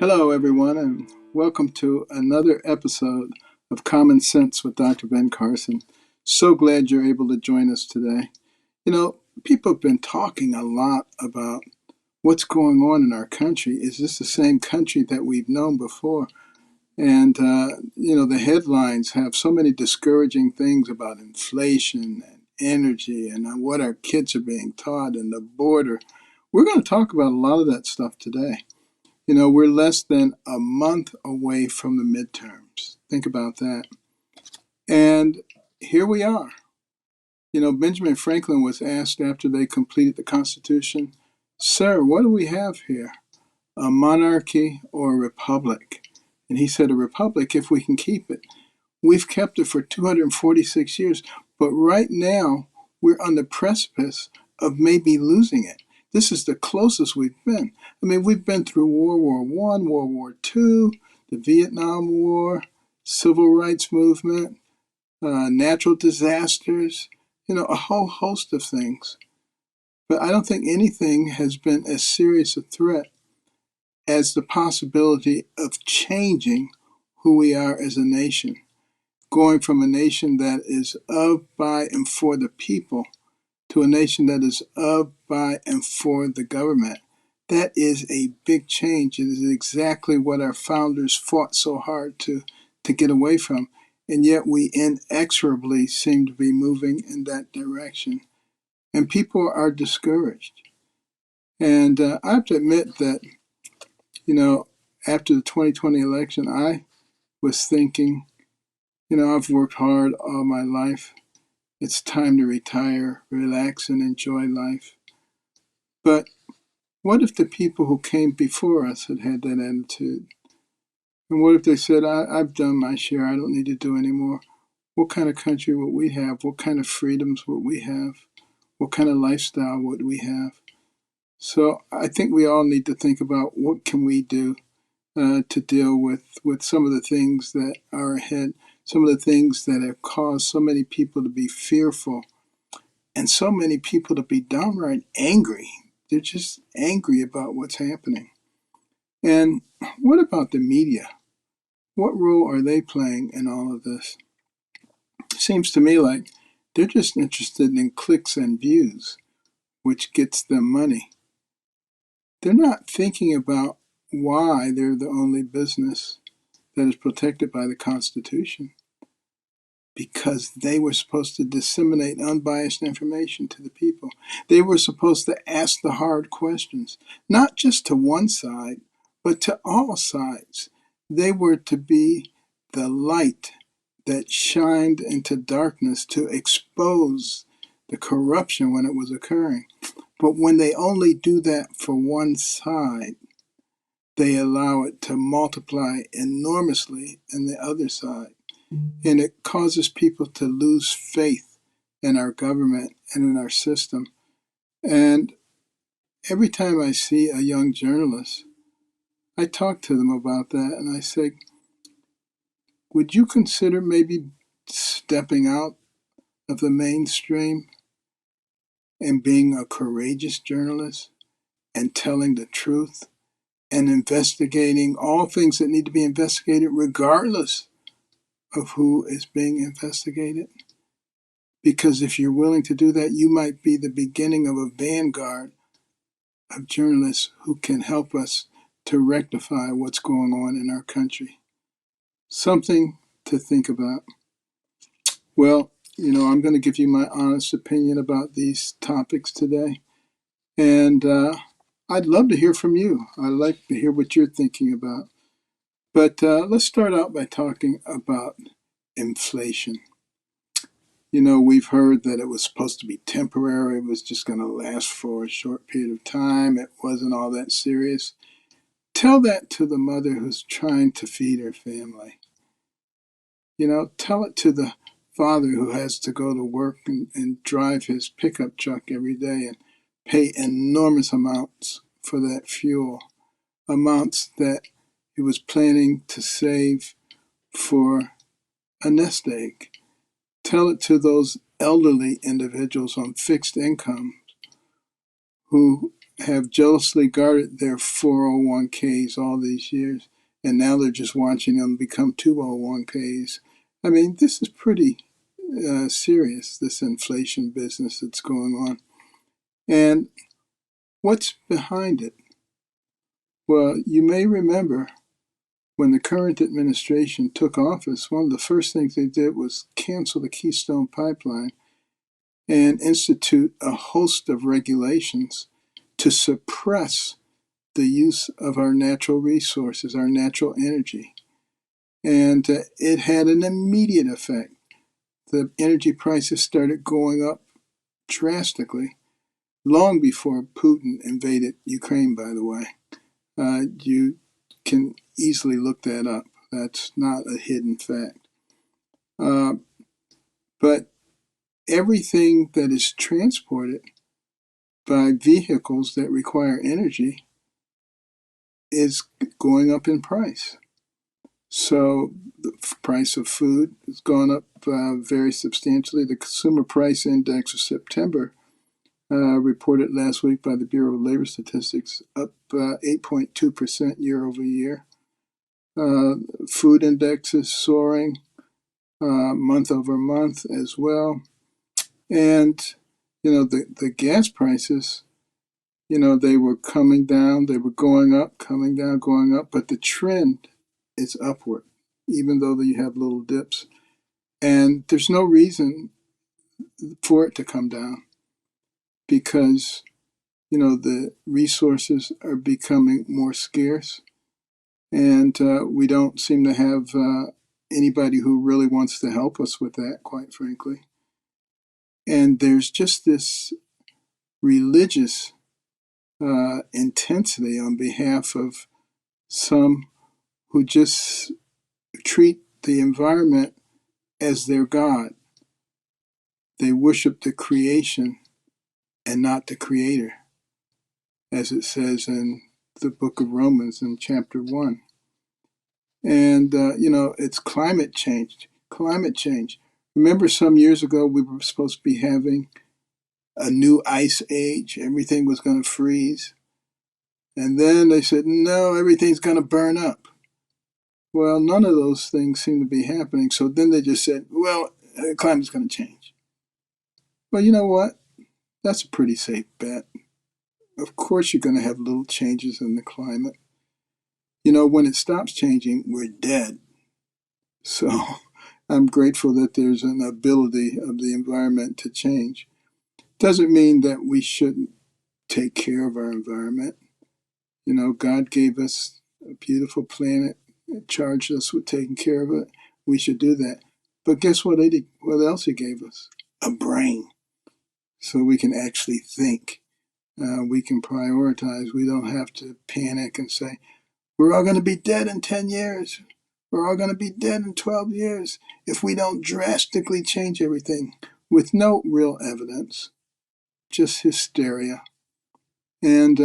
Hello, everyone, and welcome to another episode of Common Sense with Dr. Ben Carson. So glad you're able to join us today. People have been talking a lot about what's going on in our country. Is this the same country that we've known before? And, the headlines have so many discouraging things about inflation and energy and what our kids are being taught and the border. We're going to talk about a lot of that stuff today. We're less than a month away from the midterms. Think about that. And here we are. Benjamin Franklin was asked after they completed the Constitution, "Sir, what do we have here? A monarchy or a republic?" And he said, "A republic if we can keep it." We've kept it for 246 years, but right now we're on the precipice of maybe losing it. This is the closest we've been. I mean, we've been through World War I, World War II, the Vietnam War, Civil Rights Movement, natural disasters, a whole host of things. But I don't think anything has been as serious a threat as the possibility of changing who we are as a nation, going from a nation that is of, by, and for the people to a nation that is of, by, and for the government. That is a big change. It is exactly what our founders fought so hard to get away from. And yet we inexorably seem to be moving in that direction. And people are discouraged. And I have to admit that, after the 2020 election, I was thinking, I've worked hard all my life. It's time to retire, relax, and enjoy life. But what if the people who came before us had had that attitude? And what if they said, I've done my share, I don't need to do any more? What kind of country would we have? What kind of freedoms would we have? What kind of lifestyle would we have? So I think we all need to think about what can we do to deal with some of the things that are ahead, some of the things that have caused so many people to be fearful and so many people to be downright angry. They're just angry about what's happening. And what about the media? What role are they playing in all of this? It seems to me like they're just interested in clicks and views, which gets them money. They're not thinking about why they're the only business that is protected by the Constitution. Because they were supposed to disseminate unbiased information to the people. They were supposed to ask the hard questions, not just to one side, but to all sides. They were to be the light that shined into darkness to expose the corruption when it was occurring. But when they only do that for one side, they allow it to multiply enormously in the other side. And it causes people to lose faith in our government and in our system. And every time I see a young journalist, I talk to them about that and I say, would you consider maybe stepping out of the mainstream and being a courageous journalist and telling the truth and investigating all things that need to be investigated regardless of who is being investigated? Because if you're willing to do that, you might be the beginning of a vanguard of journalists who can help us to rectify what's going on in our country. Something to think about. Well, I'm going to give you my honest opinion about these topics today. And I'd love to hear from you. I'd like to hear what you're thinking about. But let's start out by talking about inflation. We've heard that it was supposed to be temporary. It was just going to last for a short period of time. It wasn't all that serious. Tell that to the mother who's trying to feed her family. Tell it to the father who has to go to work and drive his pickup truck every day and pay enormous amounts for that fuel, amounts that he was planning to save for a nest egg. Tell it to those elderly individuals on fixed incomes who have jealously guarded their 401ks all these years, and now they're just watching them become 201ks. I mean, this is pretty serious, this inflation business that's going on. And what's behind it? Well, you may remember when the current administration took office, one of the first things they did was cancel the Keystone Pipeline and institute a host of regulations to suppress the use of our natural resources, our natural energy. And it had an immediate effect. The energy prices started going up drastically long before Putin invaded Ukraine, by the way. You can easily look that up. That's not a hidden fact. But everything that is transported by vehicles that require energy is going up in price. So the price of food has gone up very substantially. The Consumer Price Index of September, reported last week by the Bureau of Labor Statistics, up 8.2% year over year. Food index is soaring month over month as well. And, the gas prices, they were coming down, they were going up, coming down, going up, but the trend is upward, even though you have little dips. And there's no reason for it to come down because, the resources are becoming more scarce. And we don't seem to have anybody who really wants to help us with that, quite frankly. And there's just this religious intensity on behalf of some who just treat the environment as their God. They worship the creation and not the Creator, as it says in the book of Romans in chapter 1. And, it's climate change. Climate change. Remember some years ago we were supposed to be having a new ice age. Everything was going to freeze. And then they said, no, everything's going to burn up. Well, none of those things seem to be happening. So then they just said, well, the climate's going to change. Well, you know what? That's a pretty safe bet. Of course you're going to have little changes in the climate. When it stops changing, we're dead. So I'm grateful that there's an ability of the environment to change. Doesn't mean that we shouldn't take care of our environment. God gave us a beautiful planet, charged us with taking care of it. We should do that. But guess what? What else He gave us? A brain. So we can actually think. We can prioritize. We don't have to panic and say, we're all going to be dead in 10 years. We're all going to be dead in 12 years if we don't drastically change everything with no real evidence, just hysteria. And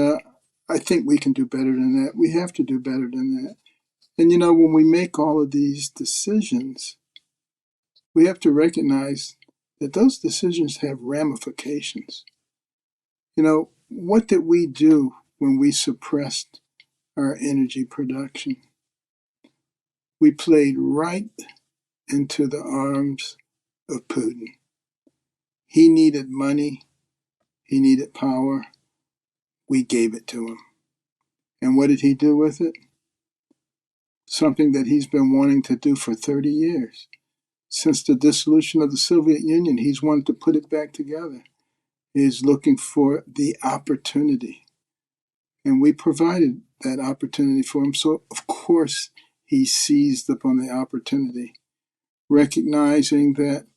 I think we can do better than that. We have to do better than that. And when we make all of these decisions, we have to recognize that those decisions have ramifications. What did we do when we suppressed our energy production? We played right into the arms of Putin. He needed money. He needed power. We gave it to him. And what did he do with it? Something that he's been wanting to do for 30 years. Since the dissolution of the Soviet Union, he's wanted to put it back together. He's looking for the opportunity. And we provided that opportunity for him. So, of course, he seized upon the opportunity, recognizing that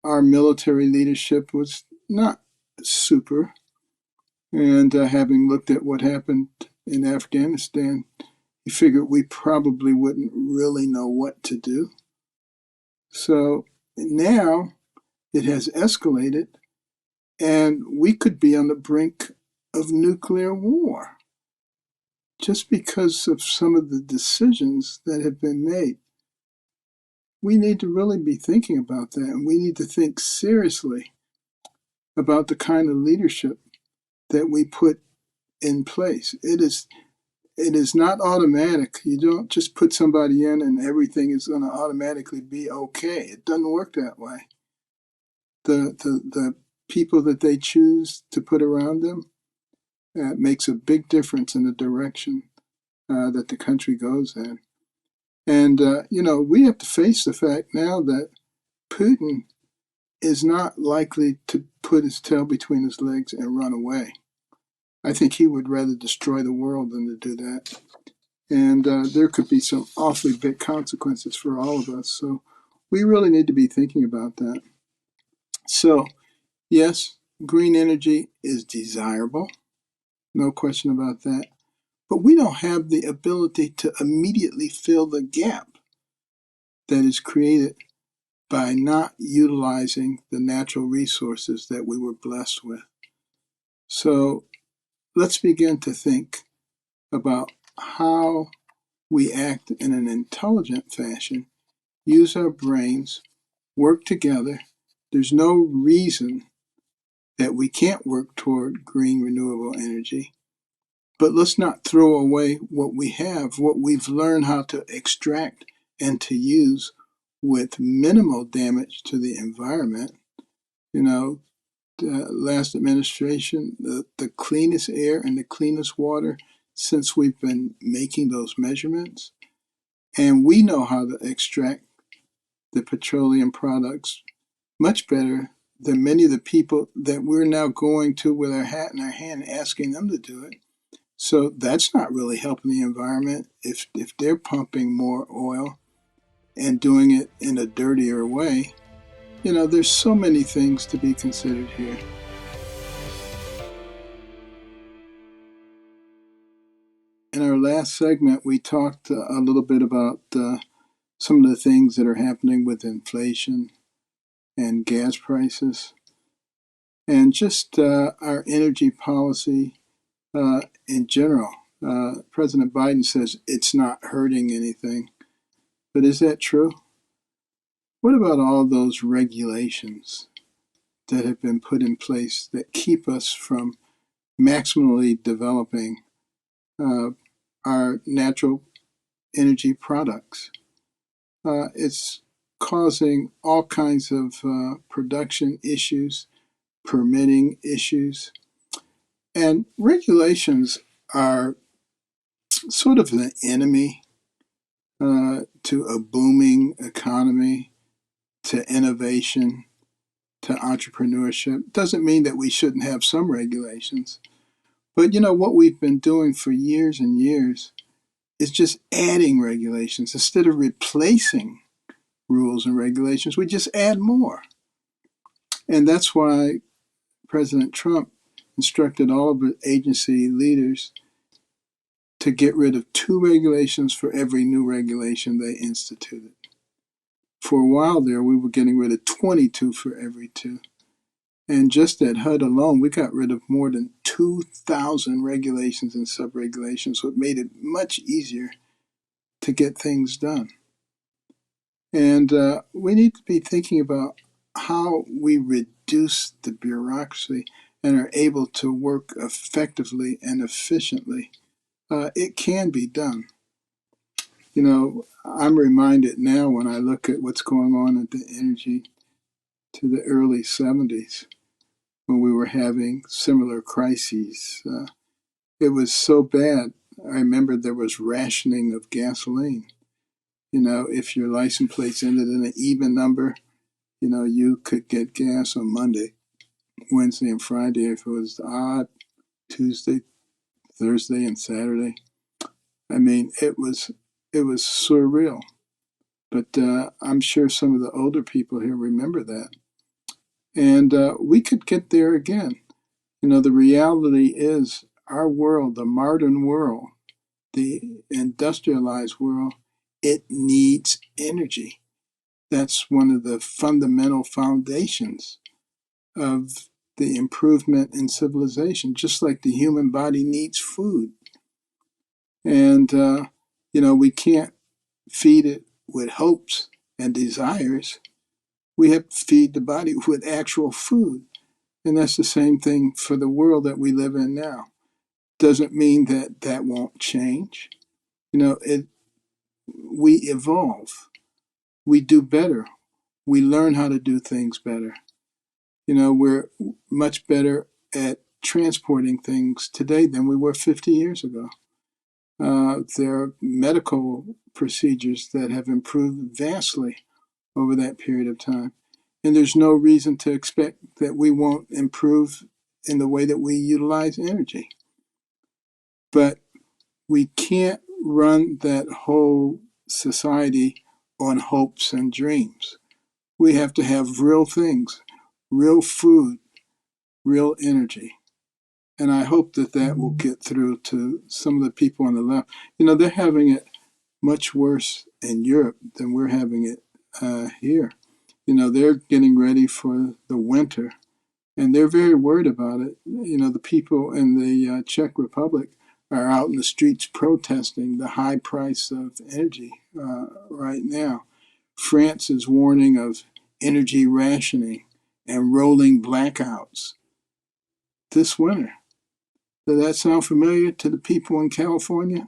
our military leadership was not super. And having looked at what happened in Afghanistan, he figured we probably wouldn't really know what to do. So now it has escalated, and we could be on the brink of nuclear war just because of some of the decisions that have been made. We need to really be thinking about that, and we need to think seriously about the kind of leadership that we put in place. It is not automatic. You don't just put somebody in and everything is going to automatically be okay. It doesn't work that way. The people that they choose to put around them makes a big difference in the direction that the country goes in. And, we have to face the fact now that Putin is not likely to put his tail between his legs and run away. I think he would rather destroy the world than to do that. And there could be some awfully big consequences for all of us. So we really need to be thinking about that. So, yes, green energy is desirable. No question about that. But we don't have the ability to immediately fill the gap that is created by not utilizing the natural resources that we were blessed with. So let's begin to think about how we act in an intelligent fashion, use our brains, work together. There's no reason that we can't work toward green renewable energy. But let's not throw away what we have, what we've learned how to extract and to use with minimal damage to the environment. The last administration, the cleanest air and the cleanest water since we've been making those measurements. And we know how to extract the petroleum products much better than many of the people that we're now going to with our hat in our hand asking them to do it. So that's not really helping the environment if they're pumping more oil and doing it in a dirtier way. There's so many things to be considered here. In our last segment, we talked a little bit about some of the things that are happening with inflation and gas prices and just our energy policy in general. President Biden says it's not hurting anything. But is that true? What about all those regulations that have been put in place that keep us from maximally developing our natural energy products? It's causing all kinds of production issues, permitting issues, and regulations are sort of the enemy to a booming economy, to innovation, to entrepreneurship. Doesn't mean that we shouldn't have some regulations. But what we've been doing for years and years is just adding regulations. Instead of replacing rules and regulations, we just add more. And that's why President Trump instructed all of the agency leaders to get rid of 2 regulations for every new regulation they instituted. For a while there, we were getting rid of 22 for every 2. And just at HUD alone, we got rid of more than 2,000 regulations and sub-regulations, so it made it much easier to get things done. And we need to be thinking about how we reduce the bureaucracy and are able to work effectively and efficiently. It can be done. I'm reminded now when I look at what's going on at the energy to the early 70s when we were having similar crises. It was so bad. I remember there was rationing of gasoline. If your license plates ended in an even number, you could get gas on Monday, Wednesday, and Friday. If it was odd, Tuesday, Thursday, and Saturday. I mean, it was surreal. But I'm sure some of the older people here remember that. And we could get there again. The reality is our world, the modern world, the industrialized world, it needs energy. That's one of the fundamental foundations of the improvement in civilization, just like the human body needs food. And, we can't feed it with hopes and desires. We have to feed the body with actual food. And that's the same thing for the world that we live in now. doesn't mean that that won't change. We evolve. We do better. We learn how to do things better. We're much better at transporting things today than we were 50 years ago. There are medical procedures that have improved vastly over that period of time. And there's no reason to expect that we won't improve in the way that we utilize energy. But we can't run that whole society on hopes and dreams. We have to have real things, real food, real energy. And I hope that that will get through to some of the people on the left. They're having it much worse in Europe than we're having it here. They're getting ready for the winter, and they're very worried about it. The people in the Czech Republic are out in the streets protesting the high price of energy right now. France is warning of energy rationing and rolling blackouts this winter. Does that sound familiar to the people in California?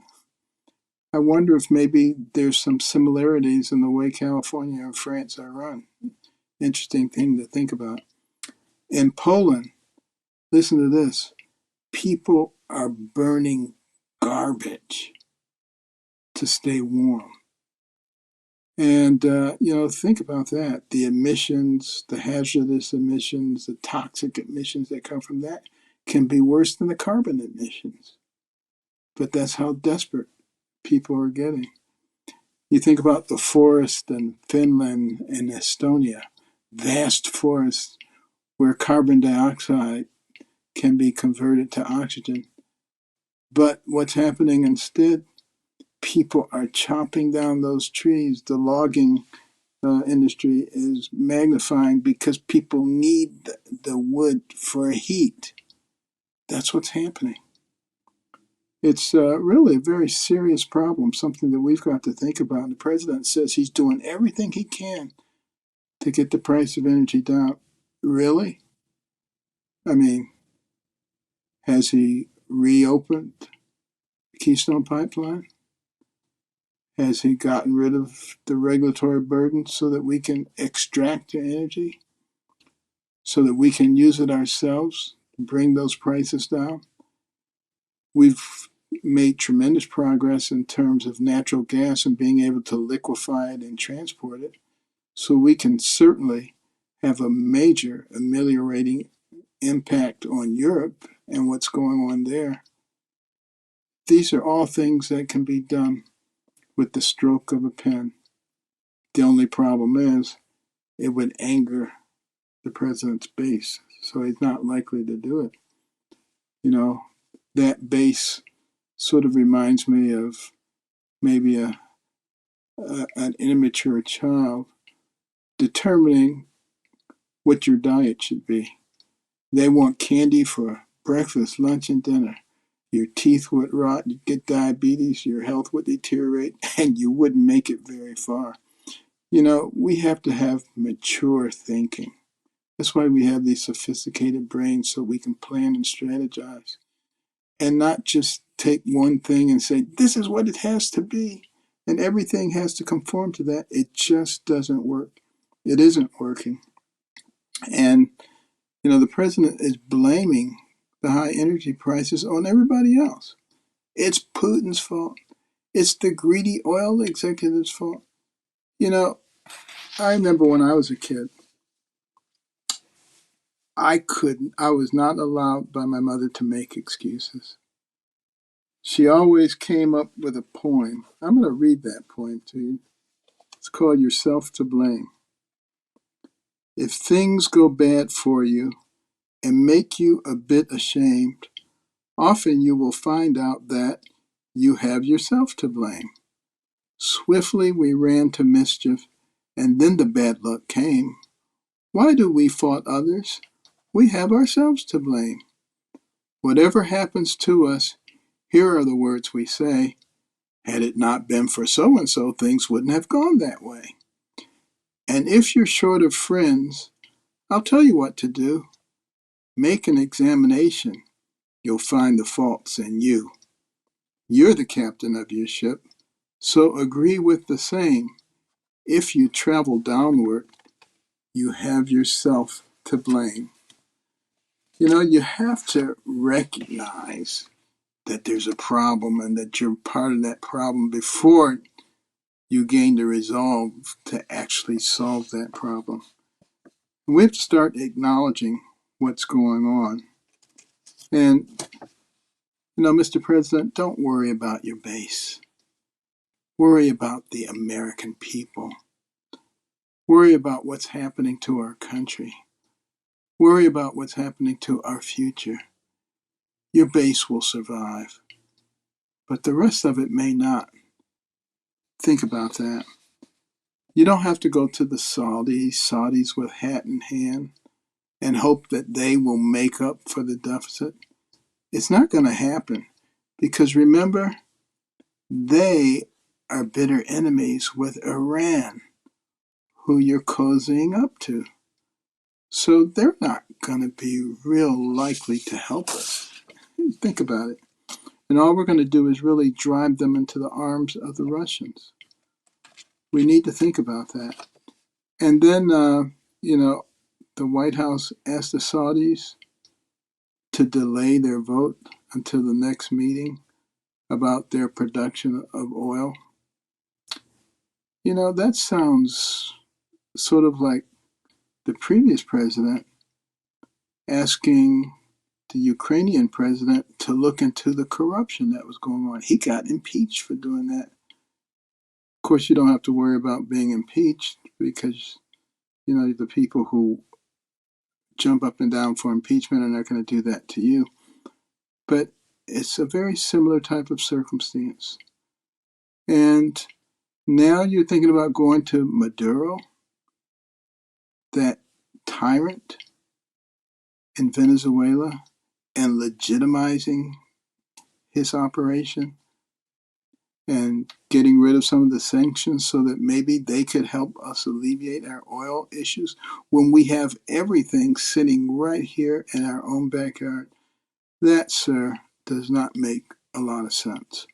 I wonder if maybe there's some similarities in the way California and France are run. Interesting thing to think about. In Poland, listen to this, people are burning garbage to stay warm. And, think about that. The emissions, the hazardous emissions, the toxic emissions that come from that can be worse than the carbon emissions. But that's how desperate people are getting. You think about the forest in Finland and Estonia, vast forests where carbon dioxide can be converted to oxygen. But what's happening instead? People are chopping down those trees. The logging industry is magnifying because people need the wood for heat. That's what's happening. It's really a very serious problem, something that we've got to think about. And the president says he's doing everything he can to get the price of energy down. Really? I mean, has he reopened the Keystone Pipeline? Has he gotten rid of the regulatory burden so that we can extract the energy, so that we can use it ourselves, bring those prices down? We've made tremendous progress in terms of natural gas and being able to liquefy it and transport it. So we can certainly have a major ameliorating impact on Europe and what's going on there. These are all things that can be done with the stroke of a pen. The only problem is it would anger the president's base, so he's not likely to do it. That base sort of reminds me of maybe an immature child determining what your diet should be. They want candy for breakfast, lunch, and dinner. Your teeth would rot, you'd get diabetes, your health would deteriorate, and you wouldn't make it very far. We have to have mature thinking. That's why we have these sophisticated brains, so we can plan and strategize. And not just take one thing and say, this is what it has to be, and everything has to conform to that. It just doesn't work. It isn't working. And, the president is blaming the high energy prices on everybody else. It's Putin's fault. It's the greedy oil executives' fault. I remember when I was a kid, I was not allowed by my mother to make excuses. She always came up with a poem. I'm going to read that poem to you. It's called Yourself to Blame. If things go bad for you and make you a bit ashamed, often you will find out that you have yourself to blame. Swiftly we ran to mischief, and then the bad luck came. Why do we fault others? We have ourselves to blame. Whatever happens to us, here are the words we say. Had it not been for so-and-so, things wouldn't have gone that way. And if you're short of friends, I'll tell you what to do. Make an examination you'll find the faults in you. You're the captain of your ship, so agree with the same. If you travel downward, you have yourself to blame. You have to recognize that there's a problem and that you're part of that problem before you gain the resolve to actually solve that problem. We have to start acknowledging what's going on. And, Mr. President, don't worry about your base. Worry about the American people. Worry about what's happening to our country. Worry about what's happening to our future. Your base will survive, but the rest of it may not. Think about that. You don't have to go to the Saudis with hat in hand, and hope that they will make up for the deficit. It's not going to happen because remember, they are bitter enemies with Iran, who you're cozying up to. So they're not going to be real likely to help us. Think about it. And all we're going to do is really drive them into the arms of the Russians. We need to think about that. And then, the White House asked the Saudis to delay their vote until the next meeting about their production of oil. That sounds sort of like the previous president asking the Ukrainian president to look into the corruption that was going on. He got impeached for doing that. Of course, you don't have to worry about being impeached because, the people who jump up and down for impeachment are not going to do that to you. But it's a very similar type of circumstance. And now you're thinking about going to Maduro, that tyrant in Venezuela, and legitimizing his operation and getting rid of some of the sanctions so that maybe they could help us alleviate our oil issues when we have everything sitting right here in our own backyard. That, sir, does not make a lot of sense.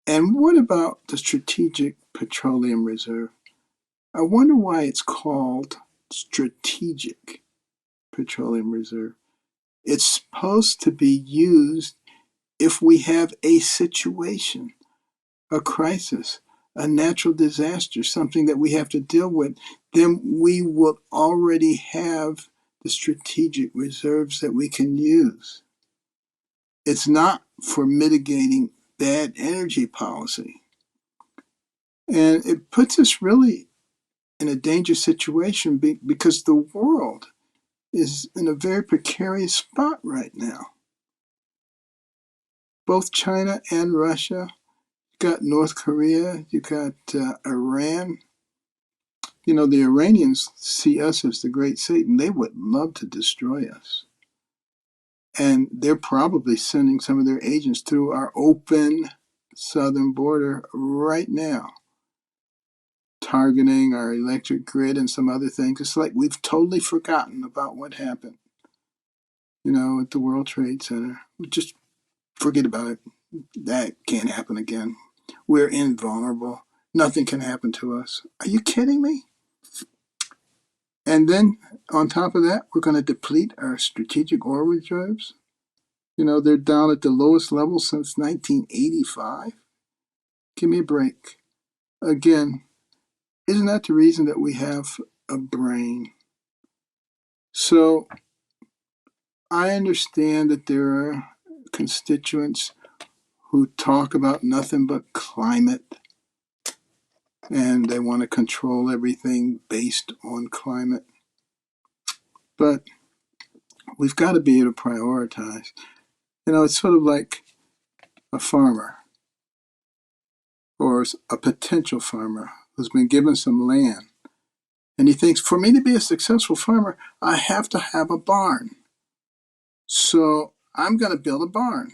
And what about the Strategic Petroleum Reserve? I wonder why it's called Strategic Petroleum Reserve. It's supposed to be used if we have a situation, a crisis, a natural disaster, something that we have to deal with, then we will already have the strategic reserves that we can use. It's not for mitigating bad energy policy. And it puts us really in a dangerous situation because the world is in a very precarious spot right now. Both China and Russia, you got North Korea, you got Iran. The Iranians see us as the great Satan. They would love to destroy us. And they're probably sending some of their agents through our open southern border right now, targeting our electric grid and some other things. It's like we've totally forgotten about what happened, at the World Trade Center. Just forget about it. That can't happen again. We're invulnerable. Nothing can happen to us. Are you kidding me? And then on top of that, we're going to deplete our strategic oil reserves. They're down at the lowest level since 1985. Give me a break. Again, isn't that the reason that we have a brain? So I understand that there are constituents who talk about nothing but climate, and they want to control everything based on climate. But we've got to be able to prioritize. It's sort of like a farmer or a potential farmer who's been given some land. And he thinks, for me to be a successful farmer, I have to have a barn. So I'm going to build a barn.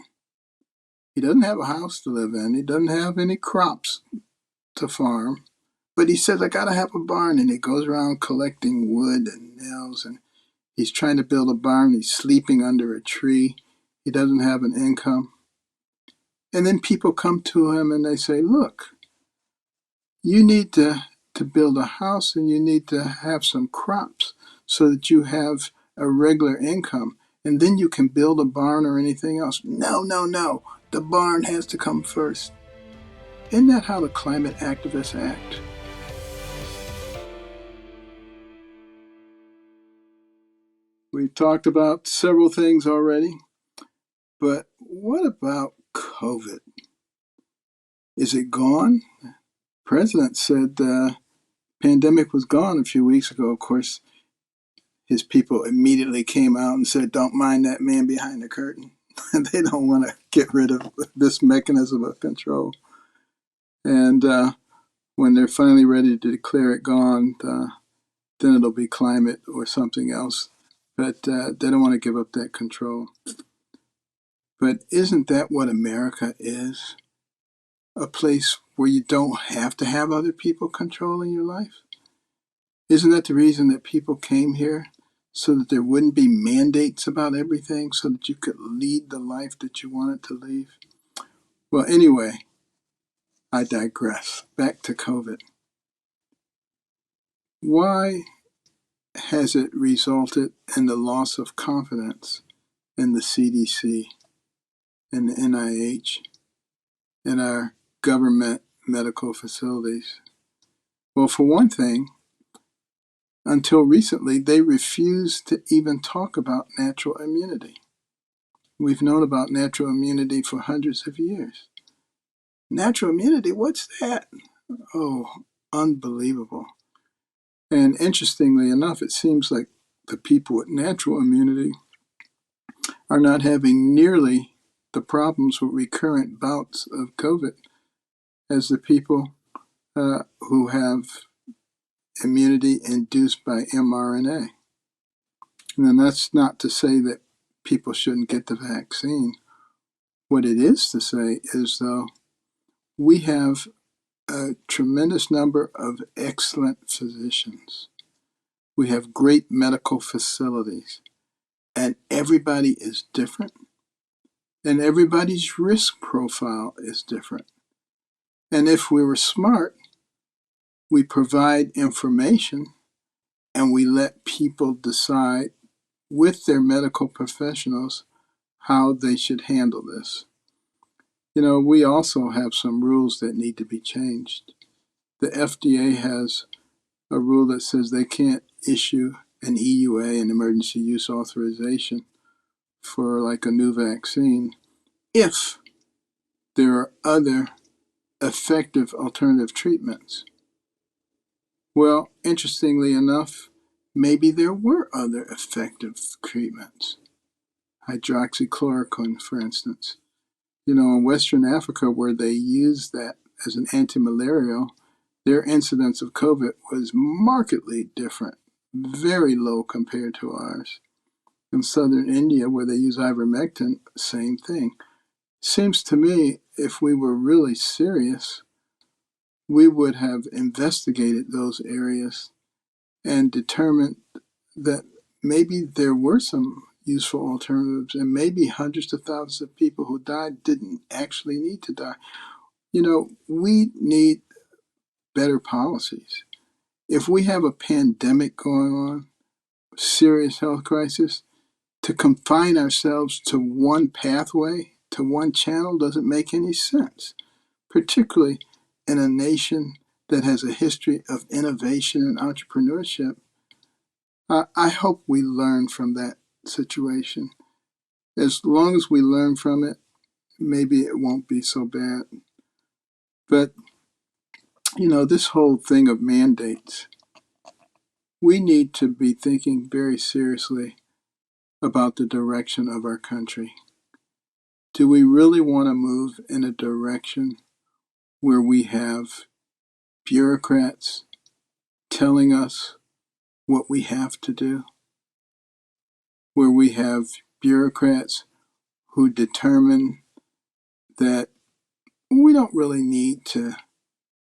He doesn't have a house to live in. He doesn't have any crops to farm. But he says, I got to have a barn. And he goes around collecting wood and nails. And he's trying to build a barn. He's sleeping under a tree. He doesn't have an income. And then people come to him and they say, look, you need to build a house and you need to have some crops so that you have a regular income. And then you can build a barn or anything else. No, no, no. The barn has to come first. Isn't that how the climate activists act? We've talked about several things already, but what about COVID? Is it gone? The president said the pandemic was gone a few weeks ago. Of course, his people immediately came out and said, don't mind that man behind the curtain. They don't want to get rid of this mechanism of control. And when they're finally ready to declare it gone, then it'll be climate or something else. But they don't want to give up that control. But isn't that what America is? A place where you don't have to have other people controlling your life? Isn't that the reason that people came here? So that there wouldn't be mandates about everything, so that you could lead the life that you wanted to lead? Well, anyway, I digress. Back to COVID. Why has it resulted in the loss of confidence in the CDC and the NIH and our government medical facilities? Well, for one thing, until recently, they refused to even talk about natural immunity. We've known about natural immunity for hundreds of years. Natural immunity, what's that? Oh, unbelievable. And interestingly enough, it seems like the people with natural immunity are not having nearly the problems with recurrent bouts of COVID as the people who have immunity induced by mRNA. And then that's not to say that people shouldn't get the vaccine. What it is to say is, though, we have a tremendous number of excellent physicians. We have great medical facilities, and everybody is different, and everybody's risk profile is different. And if we were smart, we provide information and we let people decide with their medical professionals how they should handle this. You know, we also have some rules that need to be changed. The FDA has a rule that says they can't issue an EUA, an emergency use authorization, for like a new vaccine if there are other effective alternative treatments. Well, interestingly enough, maybe there were other effective treatments. Hydroxychloroquine, for instance. You know, in Western Africa, where they used that as an anti-malarial, their incidence of COVID was markedly different, very low compared to ours. In southern India, where they use ivermectin, same thing. Seems to me, if we were really serious, we would have investigated those areas and determined that maybe there were some useful alternatives, and maybe hundreds of thousands of people who died didn't actually need to die. You know, we need better policies. If we have a pandemic going on, serious health crisis, to confine ourselves to one pathway, to one channel, doesn't make any sense, particularly in a nation that has a history of innovation and entrepreneurship. I hope we learn from that situation. As long as we learn from it, maybe it won't be so bad. But, you know, this whole thing of mandates, we need to be thinking very seriously about the direction of our country. Do we really want to move in a direction where we have bureaucrats telling us what we have to do? Where we have bureaucrats who determine that we don't really need to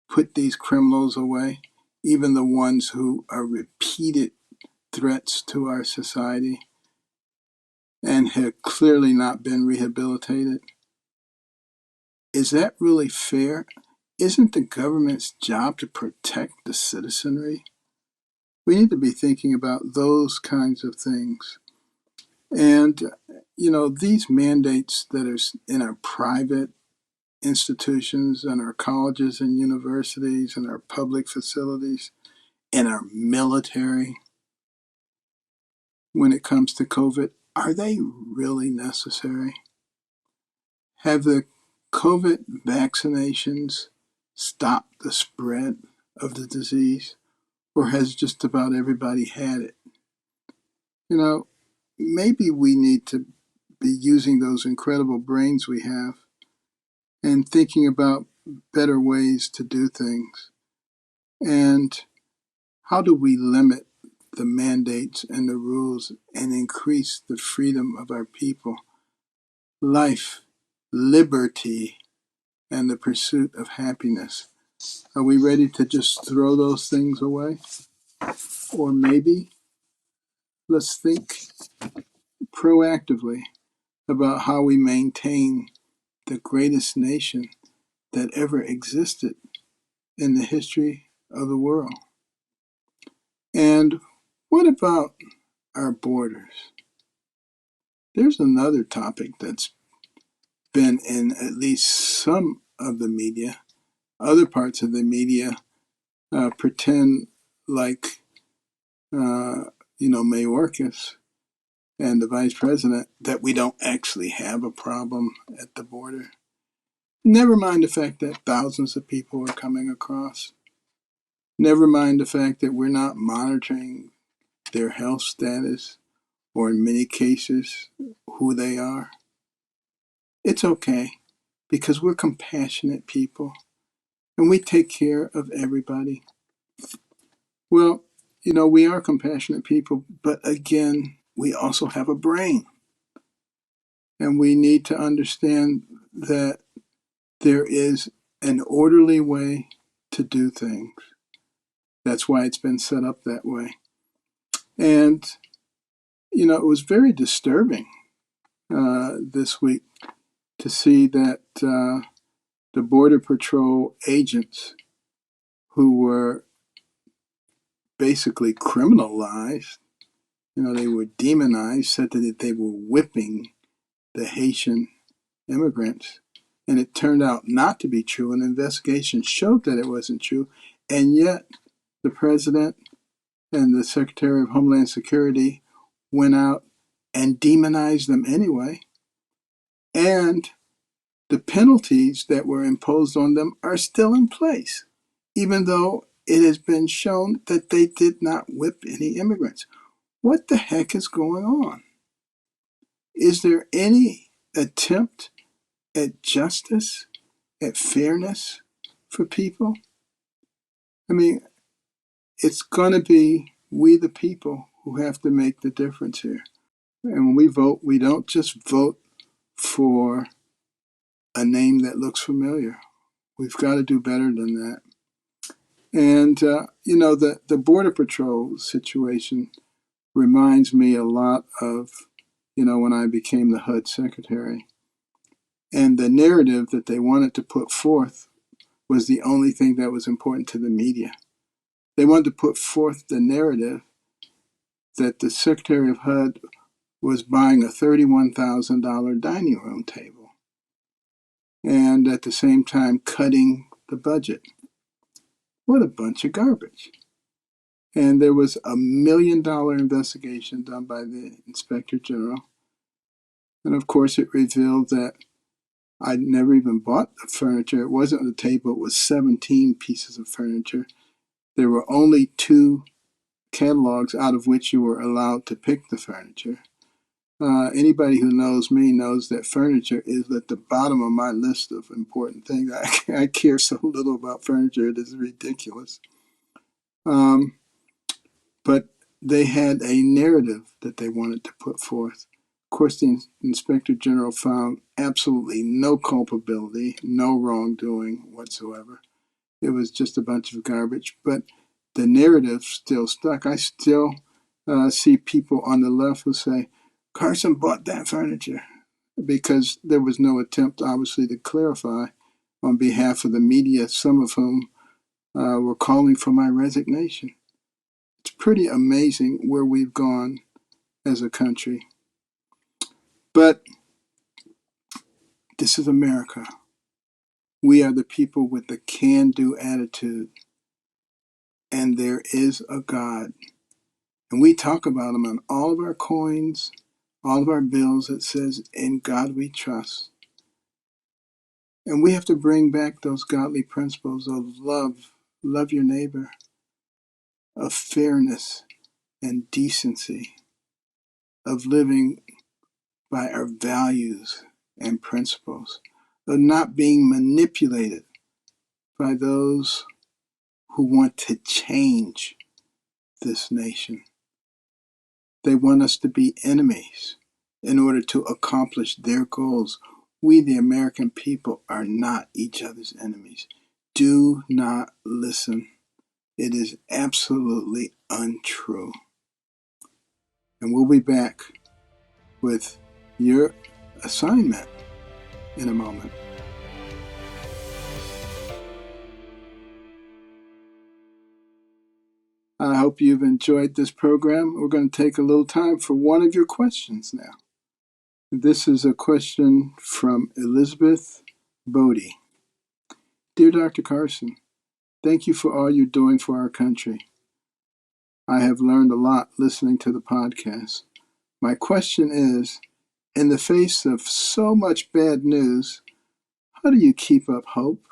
put these criminals away, even the ones who are repeated threats to our society. and had clearly not been rehabilitated. Is that really fair? Isn't the government's job to protect the citizenry? We need to be thinking about those kinds of things. And, these mandates that are in our private institutions and our colleges and universities and our public facilities and our military, when it comes to COVID, are they really necessary? Have the COVID vaccinations stopped the spread of the disease, or has just about everybody had it? Maybe we need to be using those incredible brains we have and thinking about better ways to do things. And how do we limit the mandates and the rules and increase the freedom of our people? Life, liberty, and the pursuit of happiness. Are we ready to just throw those things away? Or maybe let's think proactively about how we maintain the greatest nation that ever existed in the history of the world. And what about our borders? There's another topic that's been in at least some of the media. Other parts of the media pretend like, Mayorkas and the vice president, that we don't actually have a problem at the border. Never mind the fact that thousands of people are coming across. Never mind the fact that we're not monitoring their health status, or in many cases, who they are. It's okay, because we're compassionate people and we take care of everybody. Well, we are compassionate people, but again, we also have a brain. And we need to understand that there is an orderly way to do things. That's why it's been set up that way. And, it was very disturbing this week to see that the Border Patrol agents, who were basically criminalized, they were demonized, said that they were whipping the Haitian immigrants. And it turned out not to be true. An investigation showed that it wasn't true. And yet the president and the Secretary of Homeland Security went out and demonized them anyway. And the penalties that were imposed on them are still in place, even though it has been shown that they did not whip any immigrants. What the heck is going on? Is there any attempt at justice, at fairness for people? I mean, it's going to be we the people who have to make the difference here. And when we vote, we don't just vote for a name that looks familiar. We've got to do better than that. And, the Border Patrol situation reminds me a lot of, when I became the HUD secretary. And the narrative that they wanted to put forth was the only thing that was important to the media. They wanted to put forth the narrative that the Secretary of HUD was buying a $31,000 dining room table, and at the same time cutting the budget. What a bunch of garbage. And there was a $1 million investigation done by the Inspector General. And of course, it revealed that I'd never even bought the furniture. It wasn't the table, it was 17 pieces of furniture. There were only 2 catalogs out of which you were allowed to pick the furniture. Anybody who knows me knows that furniture is at the bottom of my list of important things. I care so little about furniture, it is ridiculous. But they had a narrative that they wanted to put forth. Of course, the Inspector General found absolutely no culpability, no wrongdoing whatsoever. It was just a bunch of garbage. But the narrative still stuck. I still see people on the left who say, Carson bought that furniture because there was no attempt, obviously, to clarify on behalf of the media, some of whom were calling for my resignation. It's pretty amazing where we've gone as a country. But this is America. We are the people with the can-do attitude. And there is a God. And we talk about him on all of our coins, all of our bills. It says, in God we trust. And we have to bring back those godly principles of love your neighbor, of fairness and decency, of living by our values and principles, of not being manipulated by those who want to change this nation. They want us to be enemies in order to accomplish their goals. We, the American people, are not each other's enemies. Do not listen. It is absolutely untrue. And we'll be back with your assignment in a moment. I hope you've enjoyed this program. We're going to take a little time for one of your questions now. This is a question from Elizabeth Bodie. Dear Dr. Carson, thank you for all you're doing for our country. I have learned a lot listening to the podcast. My question is, in the face of so much bad news, how do you keep up hope?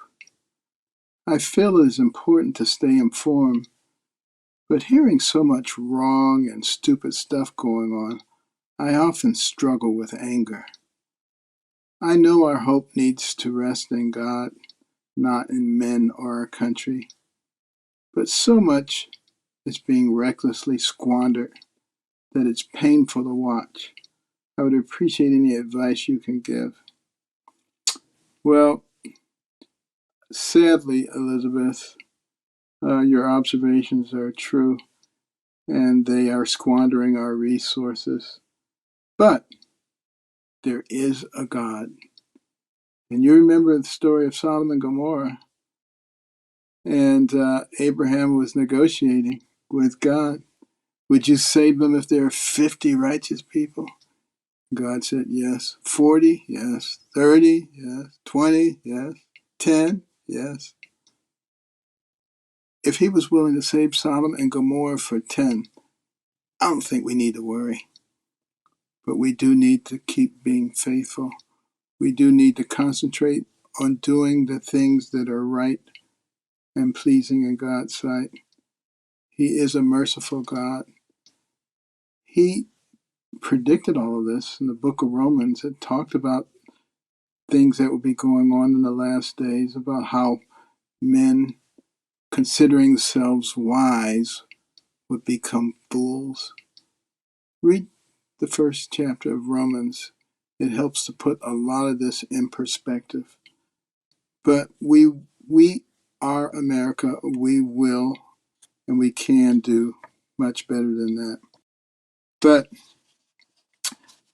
I feel it is important to stay informed, but hearing so much wrong and stupid stuff going on, I often struggle with anger. I know our hope needs to rest in God, not in men or our country, but so much is being recklessly squandered that it's painful to watch. I would appreciate any advice you can give. Well, sadly, Elizabeth, your observations are true, and they are squandering our resources. But there is a God. And you remember the story of Sodom and Gomorrah, and Abraham was negotiating with God. Would you save them if there are 50 righteous people? God said, yes. 40, yes. 30, yes. 20, yes. 10, yes. If he was willing to save Sodom and Gomorrah for 10, I don't think we need to worry. But we do need to keep being faithful. We do need to concentrate on doing the things that are right and pleasing in God's sight. He is a merciful God. He predicted all of this in the book of Romans. It talked about things that would be going on in the last days, about how men, considering themselves wise, would become fools. Read the first chapter of Romans. It helps to put a lot of this in perspective. But we are America. We will and we can do much better than that. But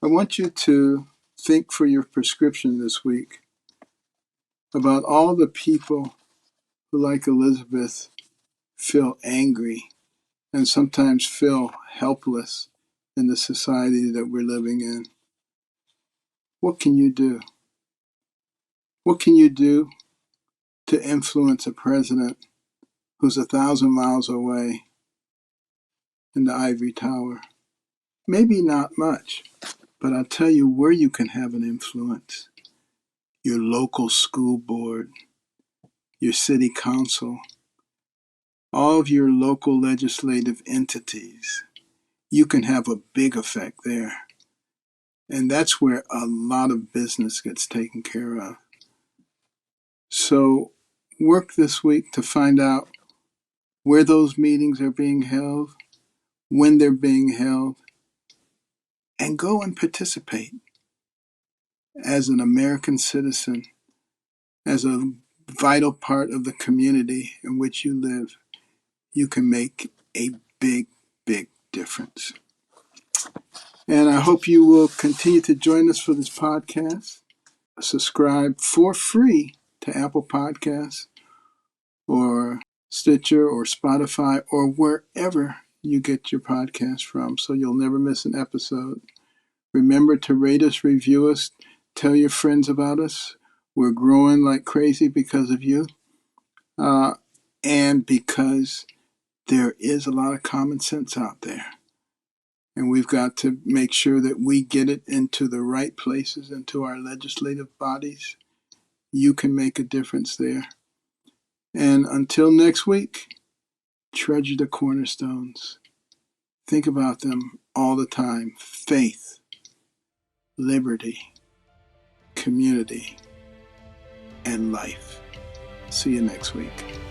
I want you to think for your prescription this week about all the people who, like Elizabeth, feel angry and sometimes feel helpless in the society that we're living in. What can you do? What can you do to influence a president who's 1,000 miles away in the ivory tower? Maybe not much, but I'll tell you where you can have an influence. Your local school board, your city council, all of your local legislative entities. You can have a big effect there. And that's where a lot of business gets taken care of. So work this week to find out where those meetings are being held, when they're being held, and go and participate as an American citizen, as a vital part of the community in which you live. You can make a big, big difference. And I hope you will continue to join us for this podcast. Subscribe for free to Apple Podcasts or Stitcher or Spotify or wherever you get your podcast from, so you'll never miss an episode. Remember to rate us, review us, tell your friends about us. We're growing like crazy because of you, and because there is a lot of common sense out there. And we've got to make sure that we get it into the right places, into our legislative bodies. You can make a difference there. And until next week, treasure the cornerstones. Think about them all the time. Faith, liberty, community, and life. See you next week.